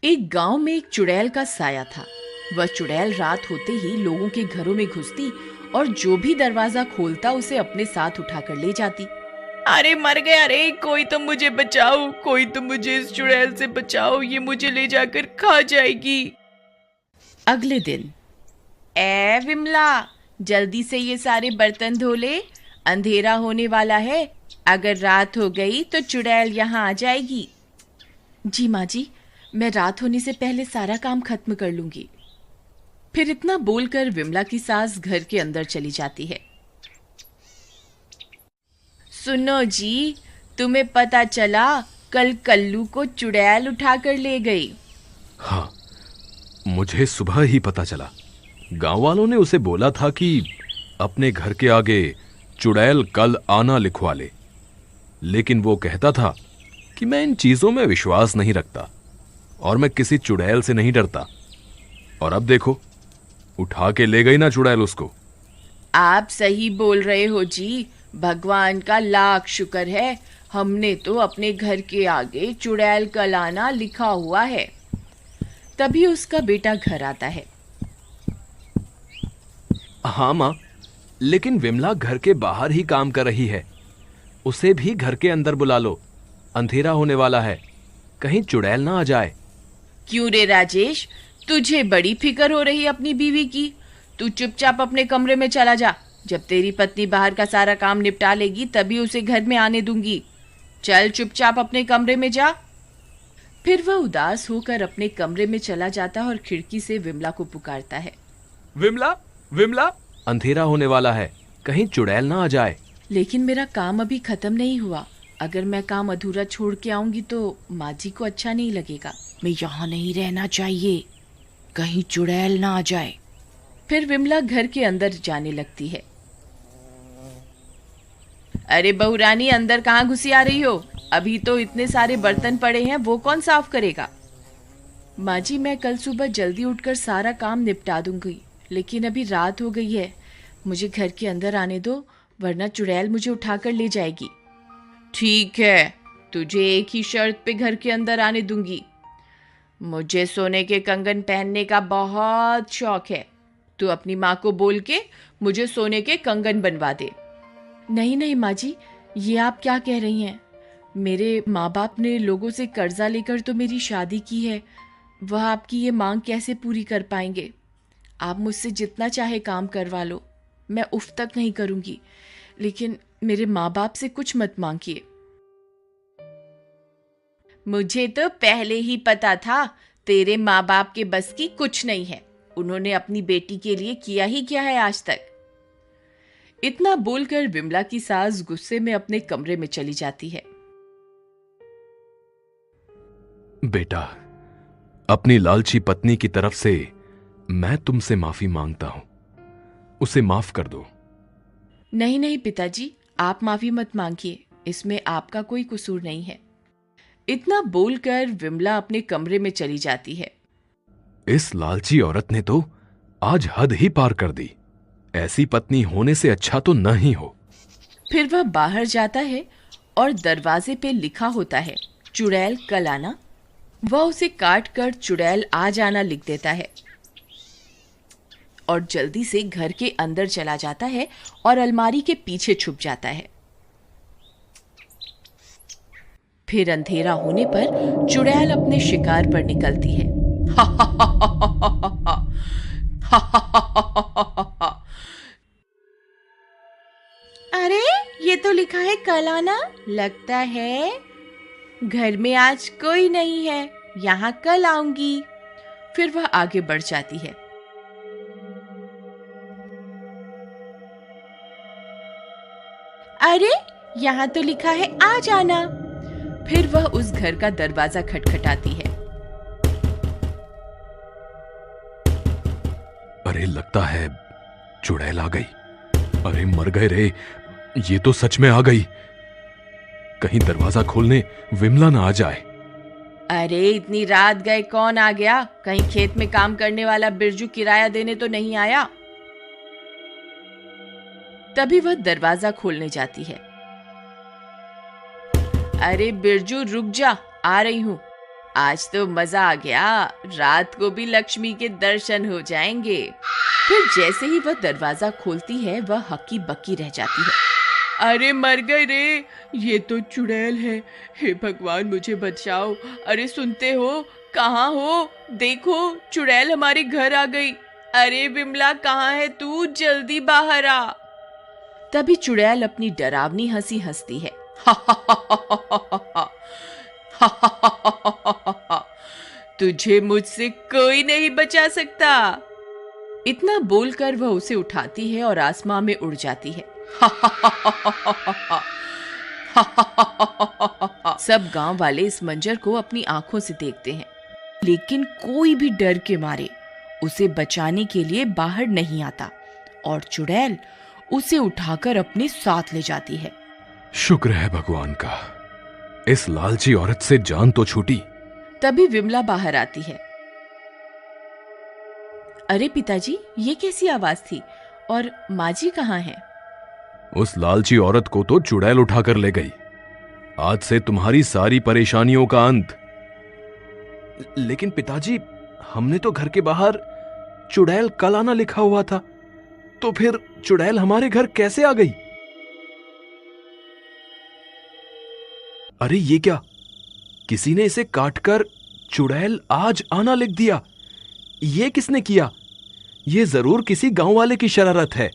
एक गांव में एक चुड़ैल का साया था। वह चुड़ैल रात होते ही लोगों के घरों में घुसती और जो भी दरवाजा खोलता उसे अपने साथ उठाकर ले जाती। अरे मर गया रे, कोई तो मुझे बचाओ, कोई तो मुझे इस चुड़ैल से बचाओ, ये मुझे ले जाकर खा जाएगी। अगले दिन, ए विमला, जल्दी से ये सारे बर्तन धो ले, अंधेरा होने वाला है। अगर रात हो गई तो चुड़ैल यहाँ आ जाएगी। जी माँ जी, मैं रात होने से पहले सारा काम खत्म कर लूंगी। फिर इतना बोलकर विमला की सास घर के अंदर चली जाती है। सुनो जी, तुम्हें पता चला कल कल्लू को चुड़ैल उठा कर ले गई। हाँ, मुझे सुबह ही पता चला। गांव वालों ने उसे बोला था कि अपने घर के आगे चुड़ैल कल आना लिखवा ले, लेकिन वो कहता था कि मैं इन चीजों में विश्वास नहीं रखता और मैं किसी चुड़ैल से नहीं डरता। और अब देखो, उठा के ले गई ना चुड़ैल उसको। आप सही बोल रहे हो जी, भगवान का लाख शुक्र है, हमने तो अपने घर के आगे चुड़ैल का लाना लिखा हुआ है। तभी उसका बेटा घर आता है। हाँ माँ, लेकिन विमला घर के बाहर ही काम कर रही है, उसे भी घर के अंदर बुला लो, अंधेरा होने वाला है, कहीं चुड़ैल ना आ जाए। क्यों रे राजेश, तुझे बड़ी फिक्र हो रही अपनी बीवी की। तू चुपचाप अपने कमरे में चला जा, जब तेरी पत्नी बाहर का सारा काम निपटा लेगी तभी उसे घर में आने दूंगी। चल चुपचाप अपने कमरे में जा। फिर वह उदास होकर अपने कमरे में चला जाता और खिड़की से विमला को पुकारता है। विमला, विमला, अंधेरा होने वाला है, कहीं चुड़ैल ना आ जाए। लेकिन मेरा काम अभी खत्म नहीं हुआ, अगर मैं काम अधूरा छोड़ के आऊंगी तो माँ जी को अच्छा नहीं लगेगा। मैं यहाँ नहीं रहना चाहिए, कहीं चुड़ैल ना आ जाए। फिर विमला घर के अंदर जाने लगती है। अरे बहू रानी, अंदर कहाँ घुसी आ रही हो? अभी तो इतने सारे बर्तन पड़े हैं, वो कौन साफ करेगा? माँ जी, मैं कल सुबह जल्दी उठकर सारा काम निपटा दूंगी, लेकिन अभी रात हो गई है, मुझे घर के अंदर आने दो, वरना चुड़ैल मुझे उठाकर ले जाएगी। ठीक है, तुझे एक ही शर्त पे घर के अंदर आने दूंगी। मुझे सोने के कंगन पहनने का बहुत शौक है, तू अपनी माँ को बोल के मुझे सोने के कंगन बनवा दे। नहीं नहीं माँ जी, ये आप क्या कह रही हैं? मेरे माँ बाप ने लोगों से कर्जा लेकर तो मेरी शादी की है, वह आपकी ये मांग कैसे पूरी कर पाएंगे? आप मुझसे जितना चाहे काम करवा लो, मैं उफ तक नहीं करूंगी, लेकिन मेरे माँ बाप से कुछ मत मांगिए। मुझे तो पहले ही पता था तेरे माँ बाप के बस की कुछ नहीं है, उन्होंने अपनी बेटी के लिए किया ही क्या है आज तक। इतना बोलकर विमला की सास गुस्से में अपने कमरे में चली जाती है। बेटा, अपनी लालची पत्नी की तरफ से मैं तुमसे माफी मांगता हूं, उसे माफ कर दो। नहीं नहीं पिताजी, आप माफी मत मांगिए, इसमें आपका कोई कसूर नहीं है। इतना बोलकर विमला अपने कमरे में चली जाती है। इस लालची औरत ने तो आज हद ही पार कर दी, ऐसी पत्नी होने से अच्छा तो न ही हो। फिर वह बाहर जाता है और दरवाजे पे लिखा होता है, चुड़ैल कल आना। वह उसे काट कर चुड़ैल आ जाना लिख देता है और जल्दी से घर के अंदर चला जाता है और अलमारी के पीछे छुप जाता है। फिर अंधेरा होने पर चुड़ैल अपने शिकार पर निकलती है। अरे ये तो लिखा है कल आना, लगता है घर में आज कोई नहीं है, यहाँ कल आऊंगी। फिर वह आगे बढ़ जाती है। अरे यहाँ तो लिखा है आ जाना। फिर वह उस घर का दरवाजा खटखटाती है। अरे लगता है चुड़ैल आ गई। अरे मर गए रे, ये तो सच में आ गई। कहीं दरवाजा खोलने विमला ना आ जाए। अरे इतनी रात गए कौन आ गया? कहीं खेत में काम करने वाला बिरजू किराया देने तो नहीं आया? तभी वह दरवाजा खोलने जाती है। अरे बिरजू रुक जा, आ रही हूं। आज तो मजा आ गया, रात को भी लक्ष्मी के दर्शन हो जाएंगे। फिर जैसे ही वह दरवाजा खोलती है वह हक्की बक्की रह जाती है। अरे मर गए रे, ये तो चुड़ैल है। हे भगवान मुझे बचाओ। अरे सुनते हो, कहाँ हो? देखो चुड़ैल हमारे घर आ गई। अरे विमला कहाँ है तू? जल्दी बाहर आ। तभी चुड़ैल अपनी डरावनी हंसी हंसती है। तुझे मुझसे कोई नहीं बचा सकता। इतना बोलकर वह उसे उठाती है और आसमां में उड़ जाती है। सब गांव वाले इस मंजर को अपनी आंखों से देखते हैं, लेकिन कोई भी डर के मारे उसे बचाने के लिए बाहर नहीं आता और चुड़ैल उसे उठाकर अपने साथ ले जाती है। शुक्र है भगवान का, इस लालची औरत से जान तो छूटी। तभी विमला बाहर आती है। अरे पिताजी, ये कैसी आवाज थी और माँ जी कहाँ हैं? उस लालची औरत को तो चुड़ैल उठाकर ले गई। आज से तुम्हारी सारी परेशानियों का अंत। लेकिन पिताजी, हमने तो घर के बाहर चुड़ैल कल आना लिखा हुआ था, तो फिर चुड़ैल हमारे घर कैसे आ गई? अरे ये क्या, किसी ने इसे काटकर चुड़ैल आज आना लिख दिया। ये किसने किया? ये जरूर किसी गांव वाले की शरारत है।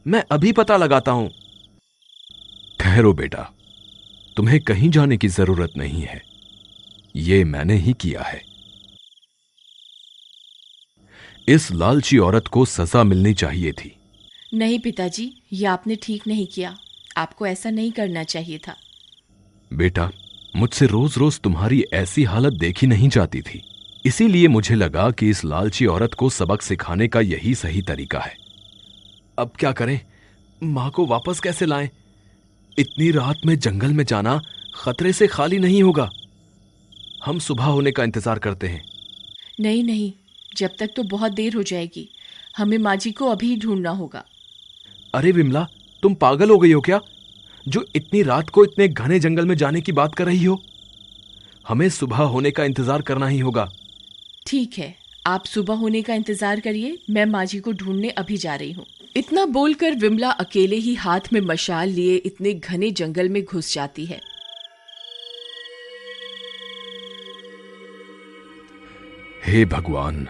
मैं अभी पता लगाता हूं। ठहरो बेटा, तुम्हें कहीं जाने की जरूरत नहीं है। ये मैंने ही किया है। इस लालची औरत को सजा मिलनी चाहिए थी। नहीं पिताजी, ये आपने ठीक नहीं किया। आपको ऐसा नहीं करना चाहिए था। बेटा, मुझसे रोज रोज तुम्हारी ऐसी हालत देखी नहीं जाती थी, इसीलिए मुझे लगा कि इस लालची औरत को सबक सिखाने का यही सही तरीका है। अब क्या करें? मां को वापस कैसे लाएं? इतनी रात में जंगल में जाना खतरे से खाली नहीं होगा। हम सुबह होने का इंतजार करते हैं। नहीं नहीं, जब तक तो बहुत देर हो जाएगी। हमें माँ जी को अभी ढूंढना होगा। अरे विमला, तुम पागल हो गई हो क्या, जो इतनी रात को इतने घने जंगल में जाने की बात कर रही हो? हमें सुबह होने का इंतजार करना ही होगा। ठीक है, आप सुबह होने का इंतजार करिए, मैं माँ जी को ढूंढने अभी जा रही हूँ। इतना बोलकर विमला अकेले ही हाथ में मशाल लिए इतने घने जंगल में घुस जाती है। हे भगवान,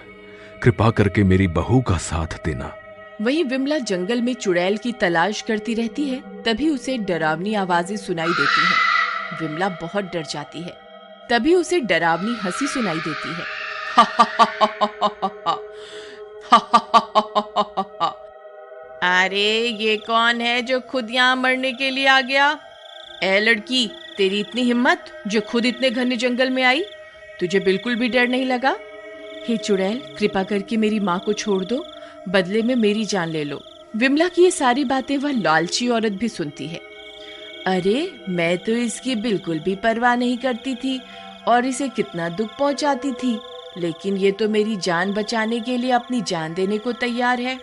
कृपा करके मेरी बहू का साथ देना। वहीं विमला जंगल में चुड़ैल की तलाश करती रहती है। तभी उसे डरावनी आवाजें सुनाई देती हैं। विमला बहुत डर जाती है। तभी उसे डरावनी हंसी सुनाई देती है। अरे ये कौन है जो खुद यहाँ मरने के लिए आ गया? ए लड़की, तेरी इतनी हिम्मत जो खुद इतने घने जंगल में आई? तुझे बिल्कुल भी डर नहीं लगा? हे चुड़ैल, कृपा करके मेरी माँ को छोड़ दो, बदले में मेरी जान ले लो। विमला की ये सारी बातें वह लालची औरत भी सुनती है। अरे मैं तो इसकी बिल्कुल भी परवाह नहीं करती थी और इसे कितना दुख पहुंचाती थी, लेकिन ये तो मेरी जान बचाने के लिए अपनी जान देने को तैयार है।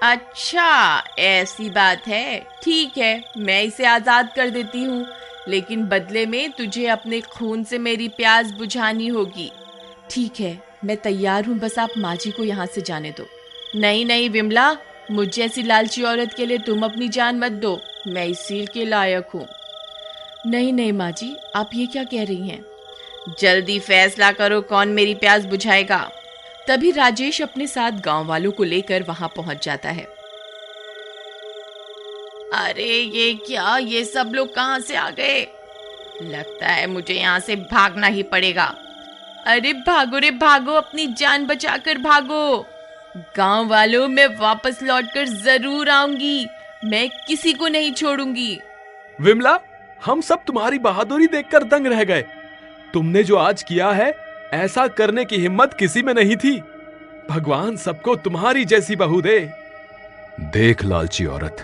अच्छा ऐसी बात है, ठीक है, मैं इसे आजाद कर देती हूँ, लेकिन बदले में तुझे अपने खून से मेरी प्यास बुझानी होगी। ठीक है, मैं तैयार हूँ, बस आप माँ जी को यहाँ से जाने दो। नहीं नहीं विमला, मुझ जैसी लालची औरत के लिए तुम अपनी जान मत दो, मैं इस सील के लायक हूँ। नहीं नहीं माँ जी, आप ये क्या कह रही हैं? जल्दी फैसला करो, कौन मेरी प्यास बुझाएगा। तभी राजेश अपने साथ गांव वालों को लेकर वहां पहुंच जाता है। अरे ये क्या, ये सब लोग कहां से आ गए? लगता है मुझे यहाँ से भागना ही पड़ेगा। अरे भागो रे भागो, अपनी जान बचाकर भागो। गांव वालों, मैं वापस लौटकर जरूर आऊंगी, मैं किसी को नहीं छोड़ूंगी। विमला, हम सब तुम्हारी बहादुरी देखकर दंग रह गए। तुमने जो आज किया है, ऐसा करने की हिम्मत किसी में नहीं थी। भगवान सबको तुम्हारी जैसी बहू दे। देख लालची औरत,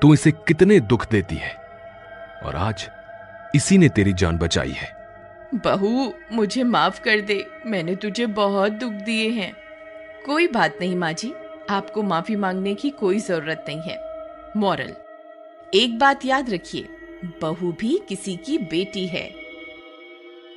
तू इसे कितने दुख देती है और आज इसी ने तेरी जान बचाई है। बहू, मुझे माफ कर दे, मैंने तुझे बहुत दुख दिए हैं। कोई बात नहीं माँ जी, आपको माफी मांगने की कोई जरूरत नहीं है। मॉरल, एक बात याद रखिए, बहू भी किसी की बेटी है।